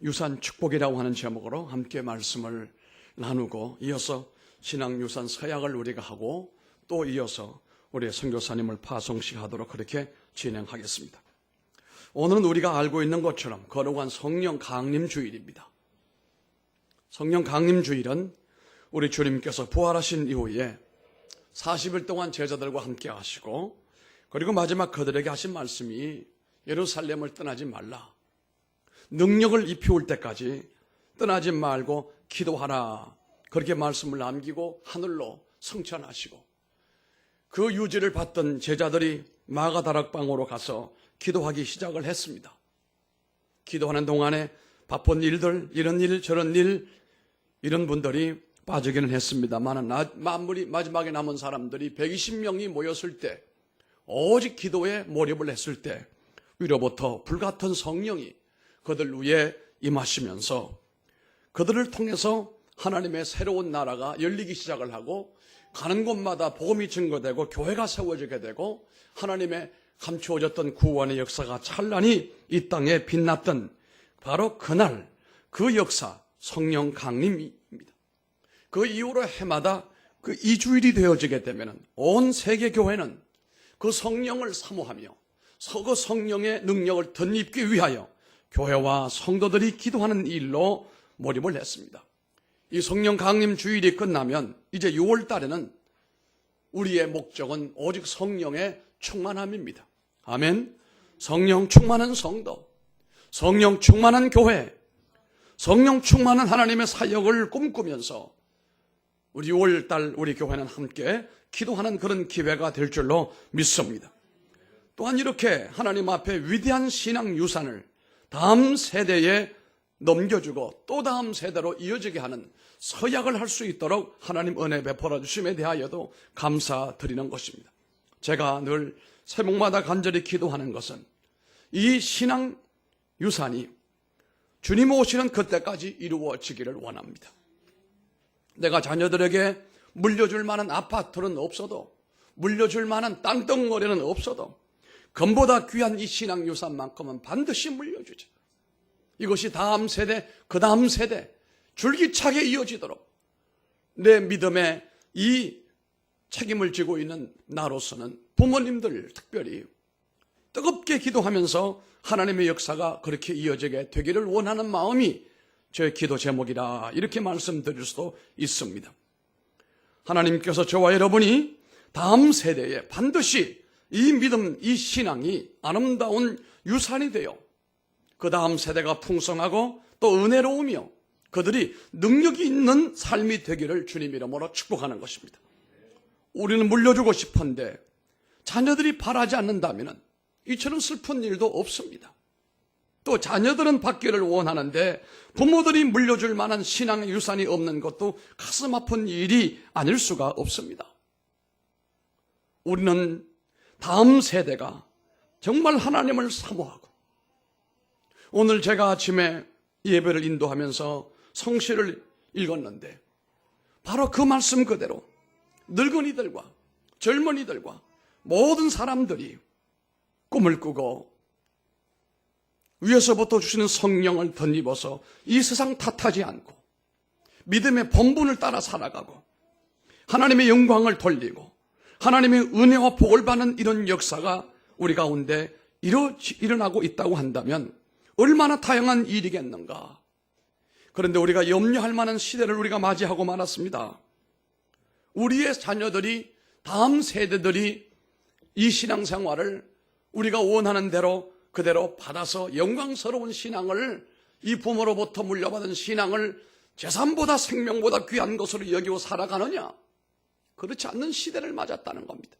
유산 축복이라고 하는 제목으로 함께 말씀을 나누고 이어서 신앙 유산 서약을 우리가 하고 또 이어서 우리 선교사님을 파송식 하도록 그렇게 진행하겠습니다. 오늘은 우리가 알고 있는 것처럼 거룩한 성령 강림 주일입니다. 성령 강림 주일은 우리 주님께서 부활하신 이후에 40일 동안 제자들과 함께 하시고 그리고 마지막 그들에게 하신 말씀이 예루살렘을 떠나지 말라. 능력을 입혀올 때까지 떠나지 말고 기도하라. 그렇게 말씀을 남기고 하늘로 승천하시고 그 유지를 받던 제자들이 마가다락방으로 가서 기도하기 시작을 했습니다. 기도하는 동안에 바쁜 일들, 이런 일 저런 일 이런 분들이 빠지기는 했습니다만 마지막에 남은 사람들이 120명이 모였을 때 오직 기도에 몰입을 했을 때 위로부터 불같은 성령이 그들 위에 임하시면서 그들을 통해서 하나님의 새로운 나라가 열리기 시작을 하고 가는 곳마다 복음이 증거되고 교회가 세워지게 되고 하나님의 감추어졌던 구원의 역사가 찬란히 이 땅에 빛났던 바로 그날 그 역사 성령 강림입니다. 그 이후로 해마다 그 2주일이 되어지게 되면 온 세계 교회는 그 성령을 사모하며 그 성령의 능력을 덧입기 위하여 교회와 성도들이 기도하는 일로 몰입을 했습니다. 이 성령 강림 주일이 끝나면 이제 6월 달에는 우리의 목적은 오직 성령의 충만함입니다. 아멘. 성령 충만한 성도, 성령 충만한 교회, 성령 충만한 하나님의 사역을 꿈꾸면서 우리 6월 달 우리 교회는 함께 기도하는 그런 기회가 될 줄로 믿습니다. 또한 이렇게 하나님 앞에 위대한 신앙 유산을 다음 세대에 넘겨주고 또 다음 세대로 이어지게 하는 서약을 할 수 있도록 하나님 은혜 베풀어 주심에 대하여도 감사드리는 것입니다. 제가 늘 새목마다 간절히 기도하는 것은 이 신앙 유산이 주님 오시는 그때까지 이루어지기를 원합니다. 내가 자녀들에게 물려줄 만한 아파트는 없어도 물려줄 만한 땅덩어리는 없어도 금보다 귀한 이 신앙 유산만큼은 반드시 물려주자. 이것이 다음 세대, 그 다음 세대 줄기차게 이어지도록 내 믿음에 이 책임을 지고 있는 나로서는 부모님들 특별히 뜨겁게 기도하면서 하나님의 역사가 그렇게 이어지게 되기를 원하는 마음이 저의 기도 제목이라 이렇게 말씀드릴 수도 있습니다. 하나님께서 저와 여러분이 다음 세대에 반드시 이 믿음, 이 신앙이 아름다운 유산이 되어 그 다음 세대가 풍성하고 또 은혜로우며 그들이 능력이 있는 삶이 되기를 주님 이름으로 축복하는 것입니다. 우리는 물려주고 싶은데 자녀들이 바라지 않는다면 이처럼 슬픈 일도 없습니다. 또 자녀들은 받기를 원하는데 부모들이 물려줄 만한 신앙의 유산이 없는 것도 가슴 아픈 일이 아닐 수가 없습니다. 우리는 다음 세대가 정말 하나님을 사모하고 오늘 제가 아침에 예배를 인도하면서 성시를 읽었는데 바로 그 말씀 그대로 늙은이들과 젊은이들과 모든 사람들이 꿈을 꾸고 위에서부터 주시는 성령을 덧입어서 이 세상 탓하지 않고 믿음의 본분을 따라 살아가고 하나님의 영광을 돌리고 하나님의 은혜와 복을 받는 이런 역사가 우리 가운데 일어나고 있다고 한다면 얼마나 다양한 일이겠는가. 그런데 우리가 염려할 만한 시대를 우리가 맞이하고 말았습니다. 우리의 자녀들이 다음 세대들이 이 신앙생활을 우리가 원하는 대로 그대로 받아서 영광스러운 신앙을 이 부모로부터 물려받은 신앙을 재산보다 생명보다 귀한 것으로 여기고 살아가느냐? 그렇지 않는 시대를 맞았다는 겁니다.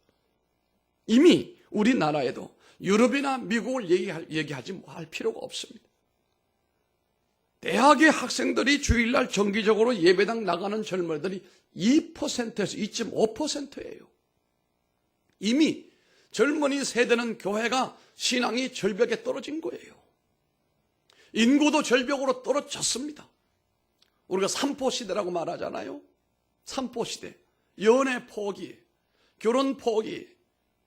이미 우리나라에도 유럽이나 미국을 얘기하지 할 필요가 없습니다. 대학의 학생들이 주일날 정기적으로 예배당 나가는 젊은이들이 2%에서 2.5%예요. 이미 젊은이 세대는 교회가 신앙이 절벽에 떨어진 거예요. 인구도 절벽으로 떨어졌습니다. 우리가 삼포시대라고 말하잖아요. 삼포시대. 연애 포기, 결혼 포기,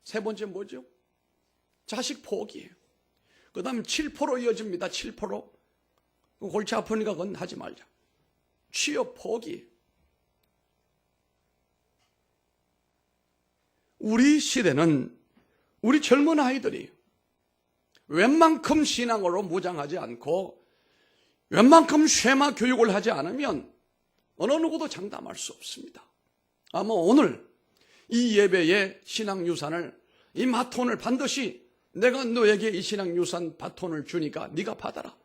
세 번째 뭐죠? 자식 포기. 그 다음 7% 이어집니다. 7%. 골치 아프니까 그건 하지 말자. 취업 포기. 우리 시대는 우리 젊은 아이들이 웬만큼 신앙으로 무장하지 않고 웬만큼 쉐마 교육을 하지 않으면 어느 누구도 장담할 수 없습니다. 아마 오늘 이 예배의 신앙유산을, 이 바톤을 반드시 내가 너에게 이 신앙유산 바톤을 주니까 네가 받아라.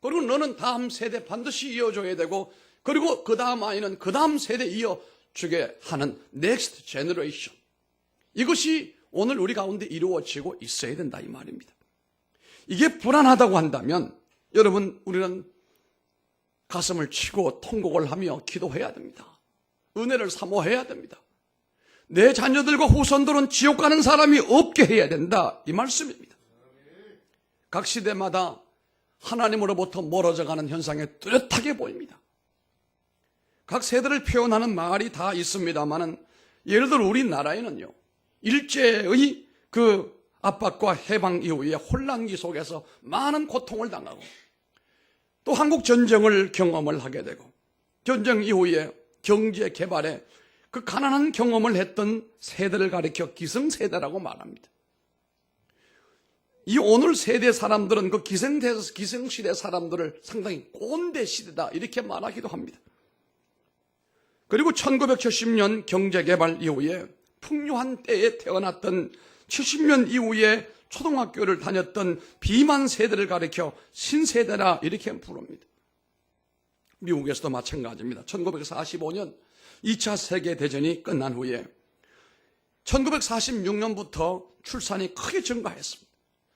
그리고 너는 다음 세대 반드시 이어줘야 되고, 그리고 그 다음 아이는 그 다음 세대 이어주게 하는 넥스트 제너레이션. 이것이 오늘 우리 가운데 이루어지고 있어야 된다 이 말입니다. 이게 불안하다고 한다면 여러분, 우리는 가슴을 치고 통곡을 하며 기도해야 됩니다. 은혜를 사모해야 됩니다. 내 자녀들과 후손들은 지옥 가는 사람이 없게 해야 된다 이 말씀입니다. 각 시대마다 하나님으로부터 멀어져가는 현상이 뚜렷하게 보입니다. 각 세대를 표현하는 말이 다 있습니다만은, 예를 들어 우리나라에는요, 일제의 그 압박과 해방 이후에 혼란기 속에서 많은 고통을 당하고, 또 한국 전쟁을 경험을 하게 되고, 전쟁 이후에 경제 개발에 그 가난한 경험을 했던 세대를 가리켜 기성세대라고 말합니다. 이 오늘 세대 사람들은 그 기성시대 사람들을 상당히 꼰대 시대다 이렇게 말하기도 합니다. 그리고 1970년 경제개발 이후에 풍요한 때에 태어났던 70년 이후에 초등학교를 다녔던 비만 세대를 가리켜 신세대라 이렇게 부릅니다. 미국에서도 마찬가지입니다. 1945년 2차 세계대전이 끝난 후에 1946년부터 출산이 크게 증가했습니다.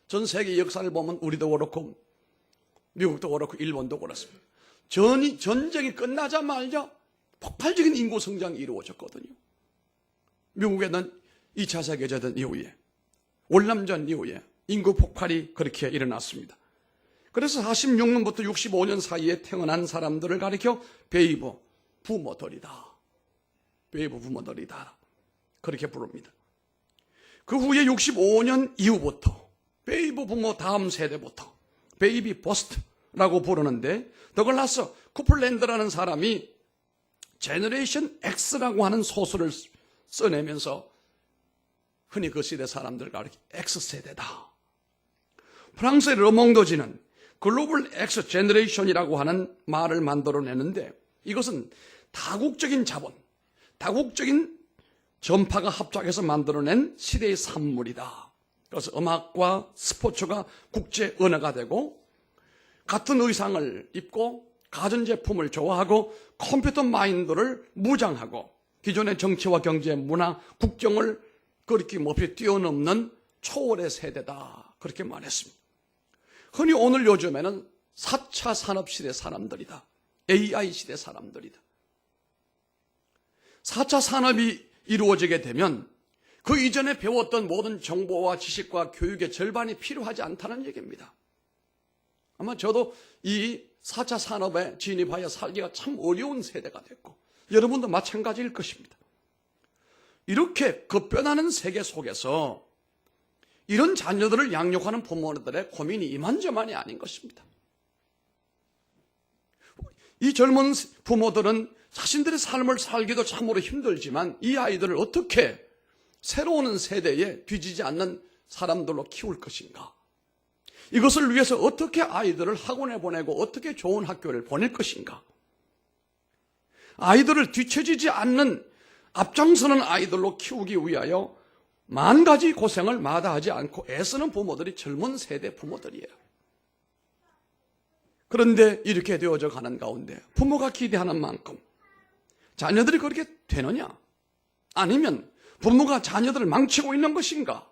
전 세계 역사를 보면 우리도 그렇고 미국도 그렇고 일본도 그렇습니다. 전쟁이 끝나자마자 폭발적인 인구 성장이 이루어졌거든요. 미국에는 2차 세계대전 이후에, 월남전 이후에 인구 폭발이 그렇게 일어났습니다. 그래서 46년부터 65년 사이에 태어난 사람들을 가리켜 베이비 부모들이다. 베이비 부모들이다. 그렇게 부릅니다. 그 후에 65년 이후부터 베이비 부모 다음 세대부터 베이비 버스트라고 부르는데, 더글라스 쿠플랜드라는 사람이 제너레이션 X라고 하는 소설을 써내면서 흔히 그 시대 사람들 가리켜 X세대다. 프랑스의 르몽도지는 글로벌 X 제너레이션이라고 하는 말을 만들어내는데, 이것은 다국적인 자본, 다국적인 전파가 합작해서 만들어낸 시대의 산물이다. 그래서 음악과 스포츠가 국제 언어가 되고, 같은 의상을 입고 가전제품을 좋아하고 컴퓨터 마인드를 무장하고 기존의 정치와 경제, 문화, 국정을 그렇게 몹시 뛰어넘는 초월의 세대다. 그렇게 말했습니다. 흔히 오늘 요즘에는 4차 산업시대 사람들이다. AI 시대 사람들이다. 4차 산업이 이루어지게 되면 그 이전에 배웠던 모든 정보와 지식과 교육의 절반이 필요하지 않다는 얘기입니다. 아마 저도 이 4차 산업에 진입하여 살기가 참 어려운 세대가 됐고, 여러분도 마찬가지일 것입니다. 이렇게 급변하는 세계 속에서 이런 자녀들을 양육하는 부모들의 고민이 이만저만이 아닌 것입니다. 이 젊은 부모들은 자신들의 삶을 살기도 참으로 힘들지만 이 아이들을 어떻게 새로운 세대에 뒤지지 않는 사람들로 키울 것인가? 이것을 위해서 어떻게 아이들을 학원에 보내고 어떻게 좋은 학교를 보낼 것인가? 아이들을 뒤처지지 않는 앞장서는 아이들로 키우기 위하여 만 가지 고생을 마다하지 않고 애쓰는 부모들이 젊은 세대 부모들이에요. 그런데 이렇게 되어져 가는 가운데 부모가 기대하는 만큼 자녀들이 그렇게 되느냐? 아니면 부모가 자녀들을 망치고 있는 것인가?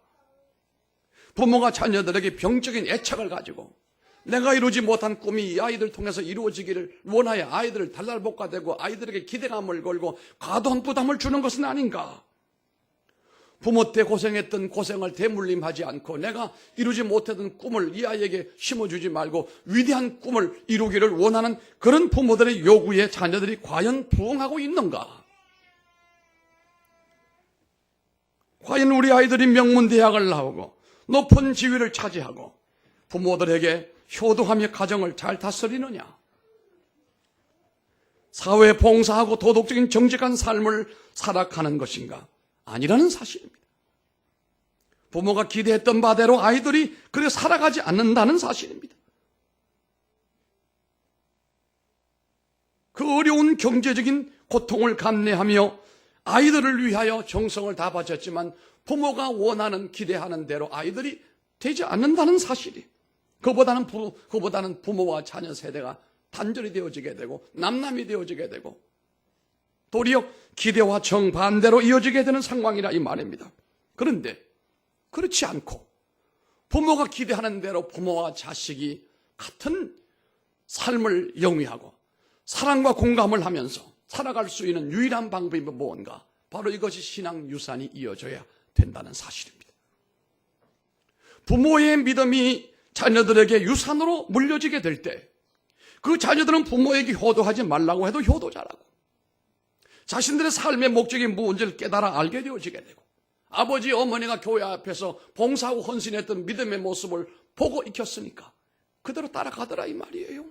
부모가 자녀들에게 병적인 애착을 가지고 내가 이루지 못한 꿈이 이 아이들 통해서 이루어지기를 원하여 아이들을 달랄복가되고 아이들에게 기대감을 걸고 과도한 부담을 주는 것은 아닌가? 부모 때 고생했던 고생을 대물림하지 않고 내가 이루지 못했던 꿈을 이 아이에게 심어주지 말고 위대한 꿈을 이루기를 원하는 그런 부모들의 요구에 자녀들이 과연 부응하고 있는가? 과연 우리 아이들이 명문대학을 나오고 높은 지위를 차지하고 부모들에게 효도하며 가정을 잘 다스리느냐? 사회에 봉사하고 도덕적인 정직한 삶을 살아가는 것인가? 아니라는 사실입니다. 부모가 기대했던 바대로 아이들이 그렇게 살아가지 않는다는 사실입니다. 그 어려운 경제적인 고통을 감내하며 아이들을 위하여 정성을 다 바쳤지만 부모가 원하는 기대하는 대로 아이들이 되지 않는다는 사실이, 그보다는 부모와 자녀 세대가 단절이 되어지게 되고 남남이 되어지게 되고 도리어 기대와 정반대로 이어지게 되는 상황이라 이 말입니다. 그런데 그렇지 않고 부모가 기대하는 대로 부모와 자식이 같은 삶을 영위하고 사랑과 공감을 하면서 살아갈 수 있는 유일한 방법이 뭔가? 바로 이것이 신앙 유산이 이어져야 된다는 사실입니다. 부모의 믿음이 자녀들에게 유산으로 물려지게 될 때 그 자녀들은 부모에게 효도하지 말라고 해도 효도 잘하고 자신들의 삶의 목적이 무엇인지를 깨달아 알게 되어지게 되고 아버지 어머니가 교회 앞에서 봉사하고 헌신했던 믿음의 모습을 보고 익혔으니까 그대로 따라가더라 이 말이에요.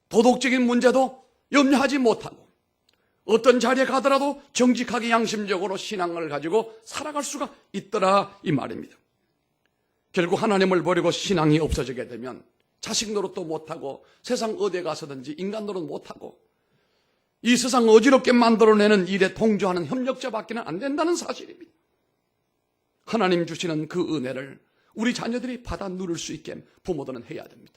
도덕적인 문제도 염려하지 못하고 어떤 자리에 가더라도 정직하게 양심적으로 신앙을 가지고 살아갈 수가 있더라 이 말입니다. 결국 하나님을 버리고 신앙이 없어지게 되면 자식 노릇도 못하고 세상 어디에 가서든지 인간 노릇 못하고 이 세상 어지럽게 만들어내는 일에 동조하는 협력자밖에는 안 된다는 사실입니다. 하나님 주시는 그 은혜를 우리 자녀들이 받아 누릴 수 있게 부모들은 해야 됩니다.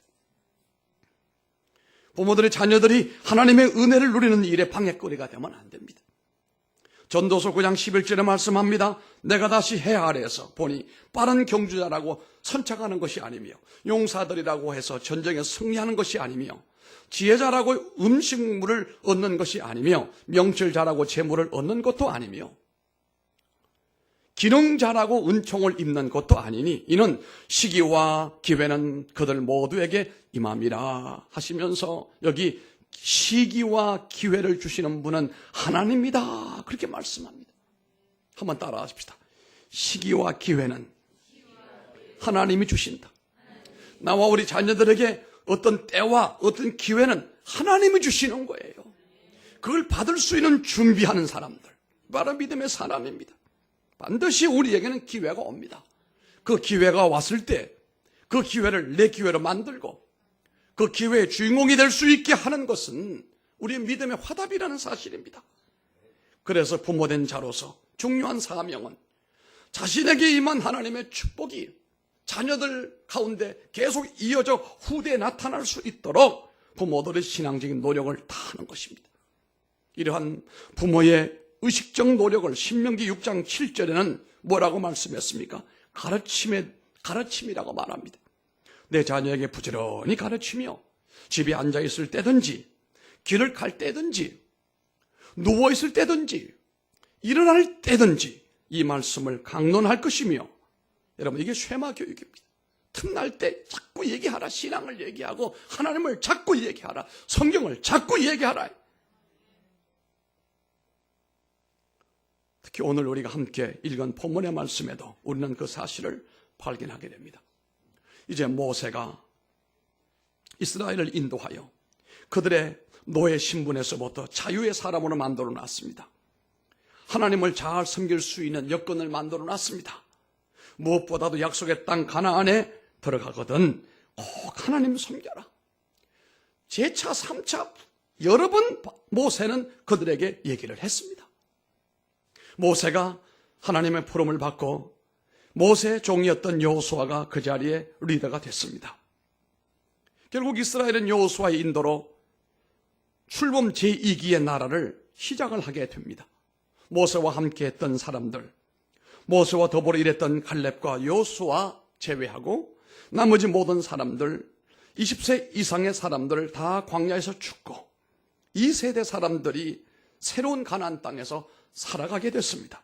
부모들의 자녀들이 하나님의 은혜를 누리는 일에 방해거리가 되면 안 됩니다. 전도서 9장 11절에 말씀합니다. 내가 다시 해 아래에서 보니 빠른 경주자라고 선착하는 것이 아니며 용사들이라고 해서 전쟁에 승리하는 것이 아니며 지혜자라고 음식물을 얻는 것이 아니며 명철자라고 재물을 얻는 것도 아니며 기능자라고 은총을 입는 것도 아니니 이는 시기와 기회는 그들 모두에게 임함이라 하시면서 여기 시기와 기회를 주시는 분은 하나님이다 그렇게 말씀합니다. 한번 따라 하십시다. 시기와 기회는 하나님이 주신다. 나와 우리 자녀들에게 어떤 때와 어떤 기회는 하나님이 주시는 거예요. 그걸 받을 수 있는 준비하는 사람들, 바로 믿음의 사람입니다. 반드시 우리에게는 기회가 옵니다. 그 기회가 왔을 때 그 기회를 내 기회로 만들고 그 기회의 주인공이 될 수 있게 하는 것은 우리의 믿음의 화답이라는 사실입니다. 그래서 부모된 자로서 중요한 사명은 자신에게 임한 하나님의 축복이 자녀들 가운데 계속 이어져 후대에 나타날 수 있도록 부모들의 신앙적인 노력을 다하는 것입니다. 이러한 부모의 의식적 노력을 신명기 6장 7절에는 뭐라고 말씀했습니까? 가르침이라고 말합니다. 내 자녀에게 부지런히 가르치며 집에 앉아있을 때든지 길을 갈 때든지 누워있을 때든지 일어날 때든지 이 말씀을 강론할 것이며 여러분 이게 쉐마 교육입니다. 틈날 때 자꾸 얘기하라. 신앙을 얘기하고 하나님을 자꾸 얘기하라. 성경을 자꾸 얘기하라. 특히 오늘 우리가 함께 읽은 본문의 말씀에도 우리는 그 사실을 발견하게 됩니다. 이제 모세가 이스라엘을 인도하여 그들의 노예 신분에서부터 자유의 사람으로 만들어 놨습니다. 하나님을 잘 섬길 수 있는 여건을 만들어 놨습니다. 무엇보다도 약속의 땅 가나안에 들어가거든 꼭 하나님 섬겨라. 제차 3차 여러 번 모세는 그들에게 얘기를 했습니다. 모세가 하나님의 부름을 받고 모세의 종이었던 여호수아가 그 자리에 리더가 됐습니다. 결국 이스라엘은 여호수아의 인도로 출범 제2기의 나라를 시작을 하게 됩니다. 모세와 함께 했던 사람들, 모세와 더불어 일했던 갈렙과 여호수아 제외하고 나머지 모든 사람들, 20세 이상의 사람들 다 광야에서 죽고 2세대 사람들이 새로운 가나안 땅에서 살아가게 됐습니다.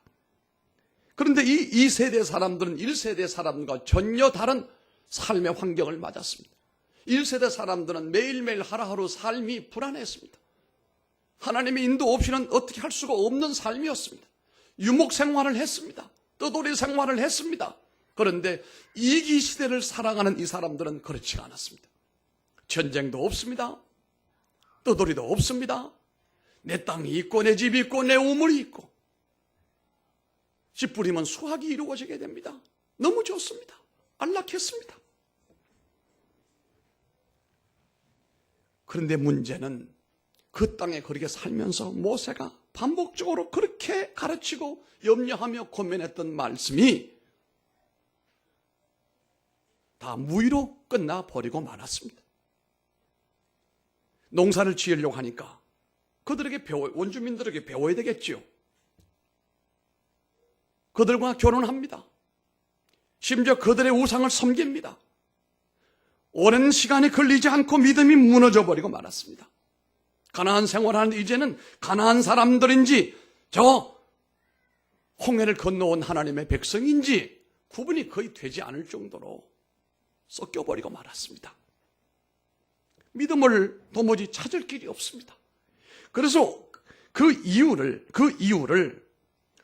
그런데 이 2세대 사람들은 1세대 사람과 전혀 다른 삶의 환경을 맞았습니다. 1세대 사람들은 매일매일 하루하루 삶이 불안했습니다. 하나님의 인도 없이는 어떻게 할 수가 없는 삶이었습니다. 유목 생활을 했습니다. 떠돌이 생활을 했습니다. 그런데 이기 시대를 살아가는 이 사람들은 그렇지가 않았습니다. 전쟁도 없습니다. 떠돌이도 없습니다. 내 땅이 있고 내 집이 있고 내 우물이 있고 씨 뿌리면 수확이 이루어지게 됩니다. 너무 좋습니다. 안락했습니다. 그런데 문제는 그 땅에 그렇게 살면서 모세가 반복적으로 그렇게 가르치고 염려하며 고민했던 말씀이 다 무의로 끝나버리고 말았습니다. 농사를 지으려고 하니까 그들에게 원주민들에게 배워야 되겠지요. 그들과 결혼합니다. 심지어 그들의 우상을 섬깁니다. 오랜 시간이 걸리지 않고 믿음이 무너져버리고 말았습니다. 가나안 생활하는 이제는 가나안 사람들인지 저 홍해를 건너온 하나님의 백성인지 구분이 거의 되지 않을 정도로 섞여버리고 말았습니다. 믿음을 도무지 찾을 길이 없습니다. 그래서 그 이유를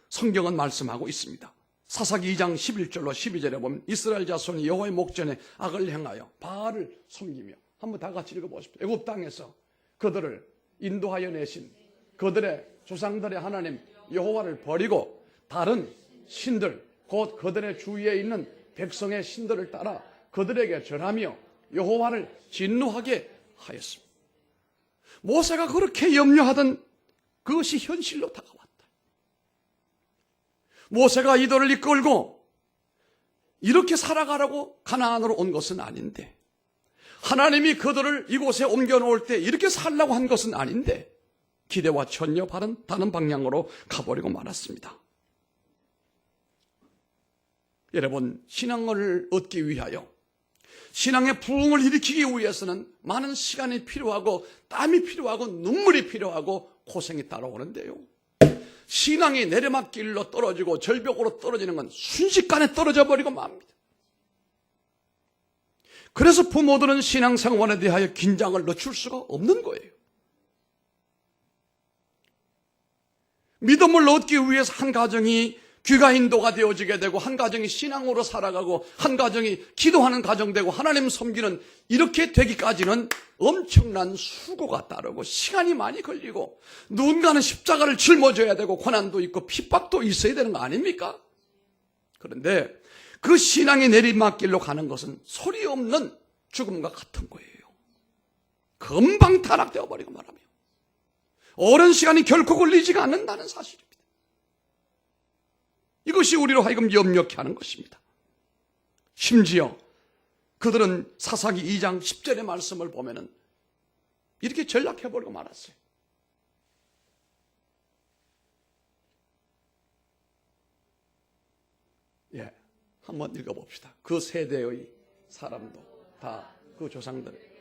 성경은 말씀하고 있습니다. 사사기 2장 11절로 12절에 보면 이스라엘 자손이 여호와의 목전에 악을 행하여 바알을 섬기며 한번 다 같이 읽어보십시오. 애굽 땅에서 그들을 인도하여 내신 그들의 조상들의 하나님 여호와를 버리고 다른 신들 곧 그들의 주위에 있는 백성의 신들을 따라 그들에게 절하며 여호와를 진노하게 하였습니다. 모세가 그렇게 염려하던 그것이 현실로 다가왔다. 모세가 이들을 이끌고 이렇게 살아가라고 가나안으로 온 것은 아닌데, 하나님이 그들을 이곳에 옮겨놓을 때 이렇게 살라고 한 것은 아닌데 기대와 전혀 다른 방향으로 가버리고 말았습니다. 여러분, 신앙을 얻기 위하여, 신앙의 부흥을 일으키기 위해서는 많은 시간이 필요하고 땀이 필요하고 눈물이 필요하고 고생이 따라오는데요, 신앙이 내리막길로 떨어지고 절벽으로 떨어지는 건 순식간에 떨어져 버리고 맙니다. 그래서 부모들은 신앙생활에 대하여 긴장을 늦출 수가 없는 거예요. 믿음을 얻기 위해서 한 가정이 귀가 인도가 되어지게 되고, 한 가정이 신앙으로 살아가고, 한 가정이 기도하는 가정 되고, 하나님 섬기는, 이렇게 되기까지는 엄청난 수고가 따르고 시간이 많이 걸리고 누군가는 십자가를 짊어져야 되고 고난도 있고 핍박도 있어야 되는 거 아닙니까? 그런데 그 신앙의 내리막길로 가는 것은 소리 없는 죽음과 같은 거예요. 금방 타락되어 버리고 말하며 오랜 시간이 결코 걸리지가 않는다는 사실입니다. 이것이 우리로 하여금 염려케 하는 것입니다. 심지어 그들은 사사기 2장 10절의 말씀을 보면은 이렇게 전락해버리고 말았어요. 예, 한번 읽어봅시다. 그 세대의 사람도 다 그 조상들.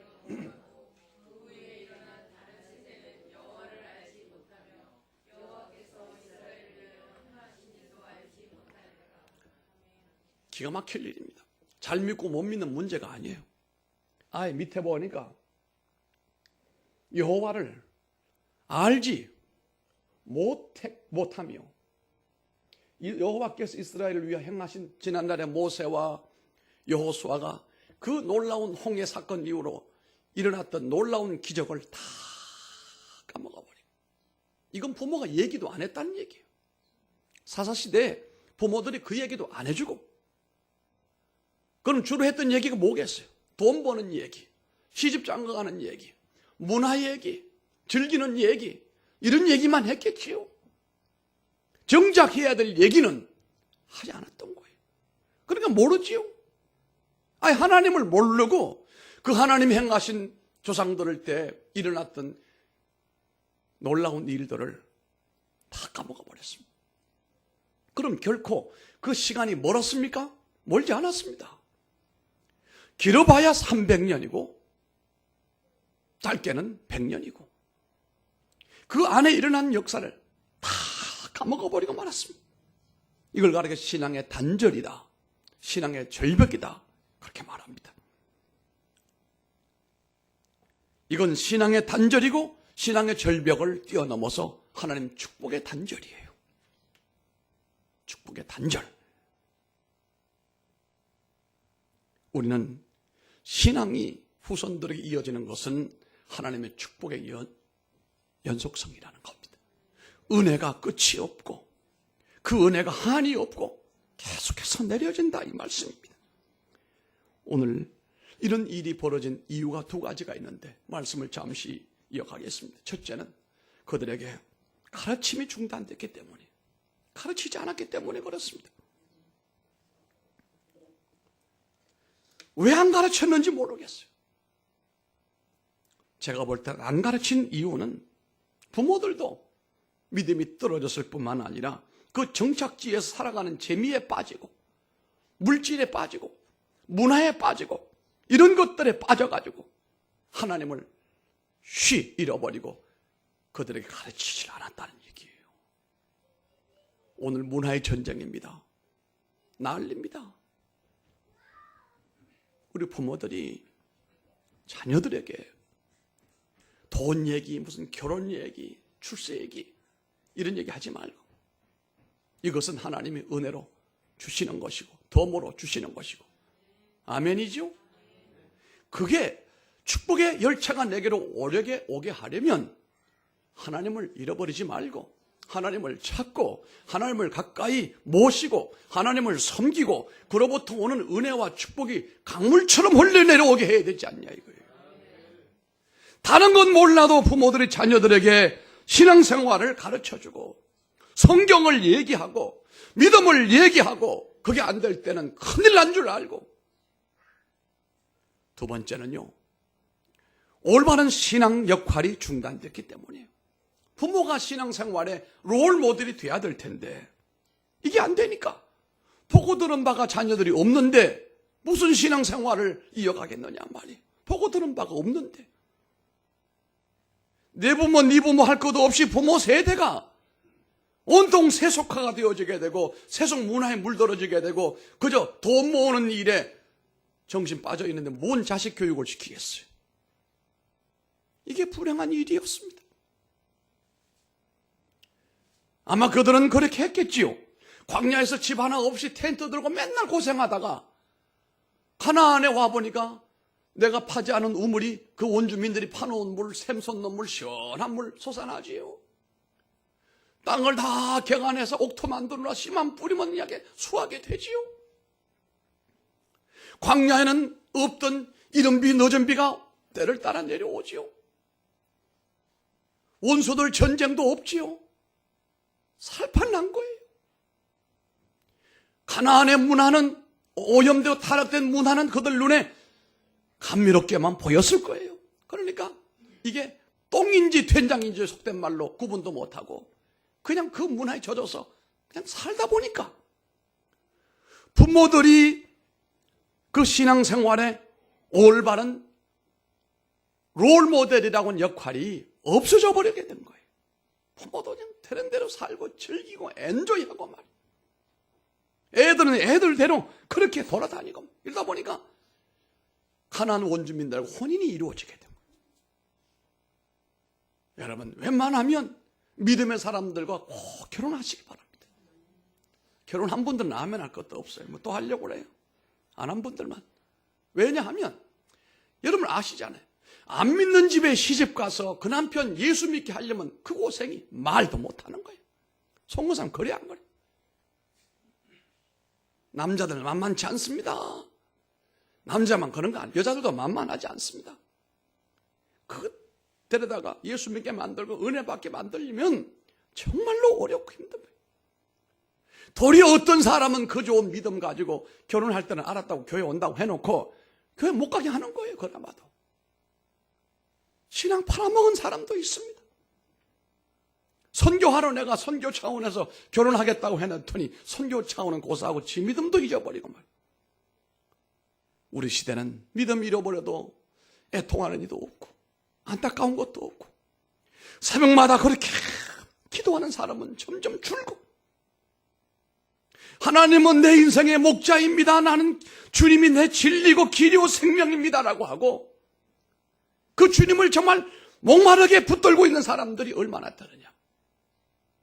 기가 막힐 일입니다. 잘 믿고 못 믿는 문제가 아니에요. 아예 밑에 보니까 여호와를 알지 못하며 여호와께서 이스라엘을 위하여 행하신 지난날의 모세와 여호수아가 그 놀라운 홍해 사건 이후로 일어났던 놀라운 기적을 다 까먹어버리고, 이건 부모가 얘기도 안 했다는 얘기예요. 사사시대에 부모들이 그 얘기도 안 해주고, 그럼 주로 했던 얘기가 뭐겠어요? 돈 버는 얘기, 시집 장가가는 얘기, 문화 얘기, 즐기는 얘기, 이런 얘기만 했겠지요. 정작 해야 될 얘기는 하지 않았던 거예요. 그러니까 모르지요. 아니, 하나님을 모르고 그 하나님이 행하신 조상들을 때 일어났던 놀라운 일들을 다 까먹어버렸습니다. 그럼 결코 그 시간이 멀었습니까? 멀지 않았습니다. 길어봐야 300년이고 짧게는 100년이고 그 안에 일어난 역사를 다 까먹어버리고 말았습니다. 이걸 가리켜 신앙의 단절이다, 신앙의 절벽이다, 그렇게 말합니다. 이건 신앙의 단절이고 신앙의 절벽을 뛰어넘어서 하나님 축복의 단절이에요. 축복의 단절. 우리는 신앙이 후손들에게 이어지는 것은 하나님의 축복의 연속성이라는 겁니다. 은혜가 끝이 없고 그 은혜가 한이 없고 계속해서 내려진다 이 말씀입니다. 오늘 이런 일이 벌어진 이유가 두 가지가 있는데 말씀을 잠시 이어가겠습니다. 첫째는 그들에게 가르침이 중단됐기 때문에, 가르치지 않았기 때문에 그렇습니다. 왜 안 가르쳤는지 모르겠어요. 제가 볼 때 안 가르친 이유는 부모들도 믿음이 떨어졌을 뿐만 아니라 그 정착지에서 살아가는 재미에 빠지고 물질에 빠지고 문화에 빠지고 이런 것들에 빠져가지고 하나님을 쉬 잃어버리고 그들에게 가르치질 않았다는 얘기예요. 오늘 문화의 전쟁입니다. 난립니다. 우리 부모들이 자녀들에게 돈 얘기, 무슨 결혼 얘기, 출세 얘기 이런 얘기 하지 말고 이것은 하나님의 은혜로 주시는 것이고 덤으로 주시는 것이고 아멘이죠? 그게 축복의 열차가 내게로 오게 하려면 하나님을 잃어버리지 말고 하나님을 찾고 하나님을 가까이 모시고 하나님을 섬기고 그로부터 오는 은혜와 축복이 강물처럼 흘러내려오게 해야 되지 않냐 이거예요. 다른 건 몰라도 부모들이 자녀들에게 신앙생활을 가르쳐주고 성경을 얘기하고 믿음을 얘기하고 그게 안 될 때는 큰일 난 줄 알고 두 번째는요. 올바른 신앙 역할이 중단됐기 때문이에요. 부모가 신앙생활에 롤 모델이 돼야 될 텐데 이게 안 되니까 보고 들은 바가 자녀들이 없는데 무슨 신앙생활을 이어가겠느냐 말이에요. 보고 들은 바가 없는데 내 부모 네 부모 할 것도 없이 부모 세대가 온통 세속화가 되어지게 되고 세속 문화에 물들어지게 되고 그저 돈 모으는 일에 정신 빠져 있는데 뭔 자식 교육을 시키겠어요. 이게 불행한 일이었습니다. 아마 그들은 그렇게 했겠지요. 광야에서 집 하나 없이 텐트 들고 맨날 고생하다가 가나안에 와보니까 내가 파지 않은 우물이 그 원주민들이 파놓은 물, 샘솟는 물, 시원한 물 솟아나지요. 땅을 다 개간해서 옥토 만들어라 씨만 뿌리면 이렇게 수확이 되지요. 광야에는 없던 이른 비 늦은 비가 때를 따라 내려오지요. 원수들 전쟁도 없지요. 살판난 거예요. 가나안의 문화는 오염되어 타락된 문화는 그들 눈에 감미롭게만 보였을 거예요. 그러니까 이게 똥인지 된장인지 속된 말로 구분도 못하고 그냥 그 문화에 젖어서 그냥 살다 보니까 부모들이 그 신앙생활에 올바른 롤모델이라고 하는 역할이 없어져 버리게 된 거예요. 부모도 그냥 되는 대로 살고 즐기고 엔조이하고 말이에요. 애들은 애들대로 그렇게 돌아다니고 이러다 보니까 가나안 원주민들하고 혼인이 이루어지게 된 거예요. 여러분 웬만하면 믿음의 사람들과 꼭 결혼하시기 바랍니다. 결혼한 분들은 아멘 할 것도 없어요. 뭐 또 하려고 그래요. 안 한 분들만. 왜냐하면 여러분 아시잖아요. 안 믿는 집에 시집 가서 그 남편 예수 믿게 하려면 그 고생이 말도 못하는 거예요. 속무상 그래 안 그래? 남자들 만만치 않습니다. 남자만 그런 거 아니에요. 여자들도 만만하지 않습니다. 그거 데려다가 예수 믿게 만들고 은혜 받게 만들려면 정말로 어렵고 힘든 거예요. 도리어 어떤 사람은 그 좋은 믿음 가지고 결혼할 때는 알았다고 교회 온다고 해놓고 교회 못 가게 하는 거예요. 그나마도. 신앙 팔아먹은 사람도 있습니다. 선교하러 내가 선교 차원에서 결혼하겠다고 해놨더니 선교 차원은 고사하고 지 믿음도 잊어버리고 말이에요. 우리 시대는 믿음 잃어버려도 애통하는 이도 없고 안타까운 것도 없고 새벽마다 그렇게 기도하는 사람은 점점 줄고 하나님은 내 인생의 목자입니다. 나는 주님이 내 진리고 길이고 생명입니다라고 하고 그 주님을 정말 목마르게 붙들고 있는 사람들이 얼마나 되느냐.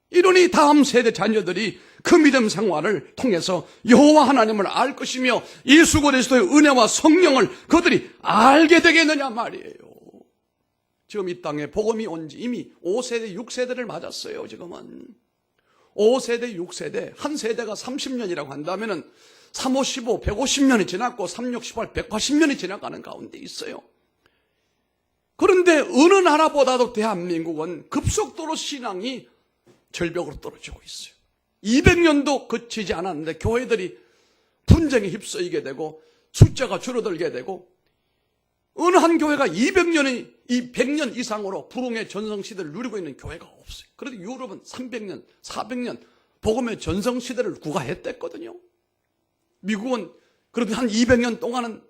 이러니 다음 세대 자녀들이 그 믿음 생활을 통해서 여호와 하나님을 알 것이며 예수 그리스도의 은혜와 성령을 그들이 알게 되겠느냐 말이에요. 지금 이 땅에 복음이 온 지 이미 5세대, 6세대를 맞았어요. 지금은 5세대, 6세대, 한 세대가 30년이라고 한다면은 3, 5, 15, 150년이 지났고 3, 6, 18, 180년이 지나가는 가운데 있어요. 그런데 어느 나라보다도 대한민국은 급속도로 신앙이 절벽으로 떨어지고 있어요. 200년도 거치지 않았는데 교회들이 분쟁에 휩싸이게 되고 숫자가 줄어들게 되고 어느 한 교회가 200년이 이 100년 이상으로 부흥의 전성시대를 누리고 있는 교회가 없어요. 그런데 유럽은 300년, 400년 복음의 전성시대를 구가했댔거든요. 미국은 그래도 한 200년 동안은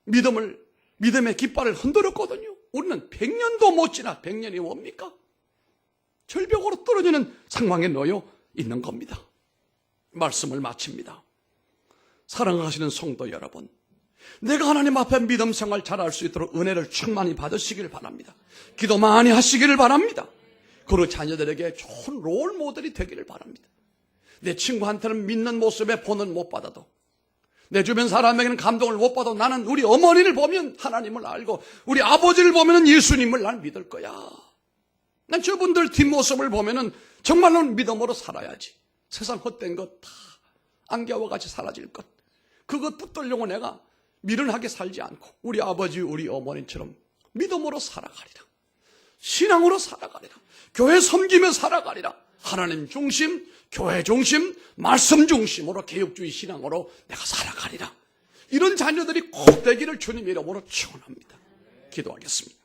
믿음의 깃발을 흔들었거든요. 우리는 100년도 못 지나 100년이 뭡니까? 절벽으로 떨어지는 상황에 놓여 있는 겁니다. 말씀을 마칩니다. 사랑하시는 성도 여러분, 내가 하나님 앞에 믿음 생활 잘할 수 있도록 은혜를 충만히 받으시길 바랍니다. 기도 많이 하시기를 바랍니다. 그리고 자녀들에게 좋은 롤 모델이 되기를 바랍니다. 내 친구한테는 믿는 모습에 본은 못 받아도, 내 주변 사람에게는 감동을 못 받아도 나는 우리 어머니를 보면 하나님을 알고 우리 아버지를 보면 예수님을 난 믿을 거야. 난 저분들 뒷모습을 보면 정말로 믿음으로 살아야지. 세상 헛된 것 다 안개와 같이 사라질 것, 그것 붙들려고 내가 미련하게 살지 않고 우리 아버지 우리 어머니처럼 믿음으로 살아가리라. 신앙으로 살아가리라. 교회 섬기며 살아가리라. 하나님 중심, 교회 중심, 말씀 중심으로 개혁주의 신앙으로 내가 살아가리라. 이런 자녀들이 꼭 되기를 주님 이름으로 축원합니다. 기도하겠습니다.